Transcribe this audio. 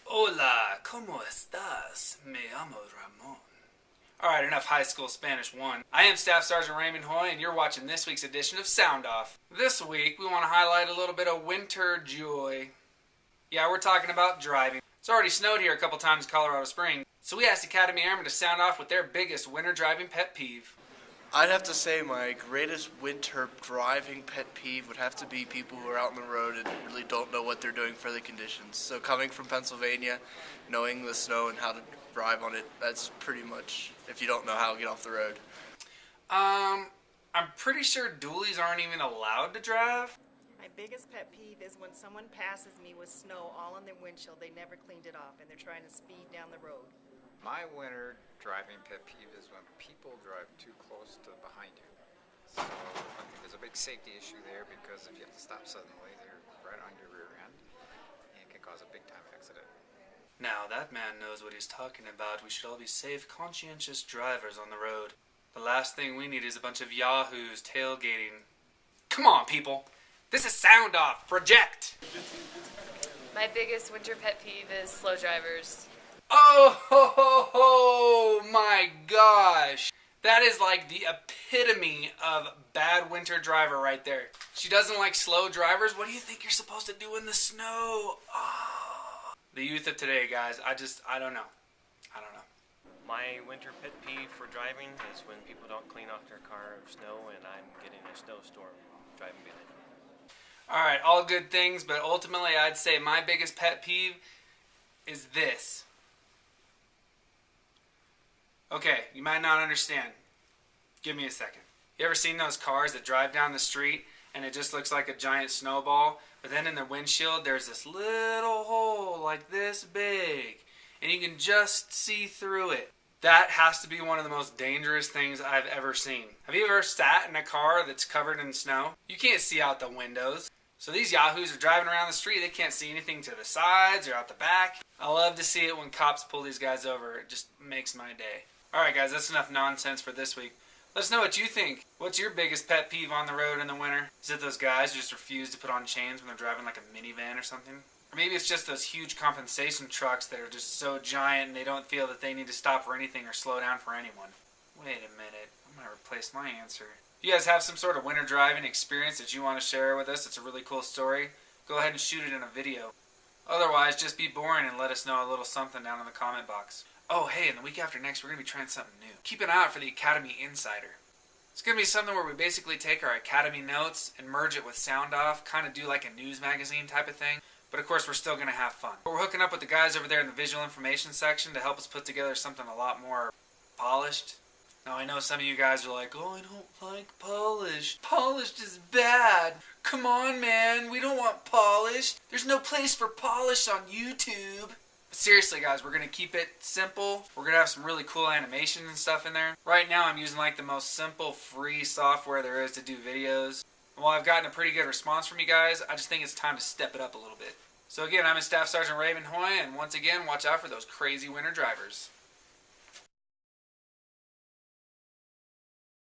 Hola, ¿cómo estás? Me llamo Ramon. Alright, enough high school Spanish 1. I am Staff Sergeant Raymond Hoy, and you're watching this week's edition of Sound Off. This week, we want to highlight a little bit of winter joy. Yeah, we're talking about driving. It's already snowed here a couple times in Colorado Springs, so we asked Academy Airmen to sound off with their biggest winter driving pet peeve. I'd have to say my greatest winter driving pet peeve would have to be people who are out on the road and really don't know what they're doing for the conditions. So coming from Pennsylvania, knowing the snow and how to drive on it, that's pretty much, if you don't know how, get off the road. I'm pretty sure dualies aren't even allowed to drive. My biggest pet peeve is when someone passes me with snow all on their windshield, they never cleaned it off, and they're trying to speed down the road. My winter driving pet peeve is when people drive too close to behind you. So I think there's a big safety issue there because if you have to stop suddenly, they're right on your rear end and can cause a big time accident. Now, that man knows what he's talking about. We should all be safe, conscientious drivers on the road. The last thing we need is a bunch of yahoos tailgating. Come on, people. This is Sound Off. Project. My biggest winter pet peeve is slow drivers. Oh my gosh. That is like the epitome of bad winter driver right there. She doesn't like slow drivers. What do you think you're supposed to do in the snow? Oh. The youth of today, guys, I don't know. My winter pet peeve for driving is when people don't clean off their car of snow and I'm getting a snowstorm driving behind them. Alright, all good things, but ultimately I'd say my biggest pet peeve is this. Okay, you might not understand. Give me a second. You ever seen those cars that drive down the street and it just looks like a giant snowball, but then in the windshield there's this little hole like this big and you can just see through it? That has to be one of the most dangerous things I've ever seen. Have you ever sat in a car that's covered in snow? You can't see out the windows. So these yahoos are driving around the street, they can't see anything to the sides or out the back. I love to see it when cops pull these guys over. It just makes my day. Alright guys, that's enough nonsense for this week. Let us know what you think. What's your biggest pet peeve on the road in the winter? Is it those guys who just refuse to put on chains when they're driving like a minivan or something? Or maybe it's just those huge compensation trucks that are just so giant and they don't feel that they need to stop for anything or slow down for anyone. Wait a minute, I'm going to replace my answer. If you guys have some sort of winter driving experience that you want to share with us, it's a really cool story, go ahead and shoot it in a video. Otherwise, just be boring and let us know a little something down in the comment box. Oh, hey, and the week after next, we're going to be trying something new. Keep an eye out for the Academy Insider. It's going to be something where we basically take our Academy notes and merge it with Sound Off, kind of do like a news magazine type of thing. But of course, we're still going to have fun. But we're hooking up with the guys over there in the visual information section to help us put together something a lot more polished. Now, I know some of you guys are like, oh, I don't like polished. Polished is bad. Come on, man. We don't want polished. There's no place for polish on YouTube. But seriously, guys, we're going to keep it simple. We're going to have some really cool animations and stuff in there. Right now, I'm using like the most simple, free software there is to do videos. And while I've gotten a pretty good response from you guys, I just think it's time to step it up a little bit. So again, I'm Staff Sergeant Raven Hoy, and once again, watch out for those crazy winter drivers.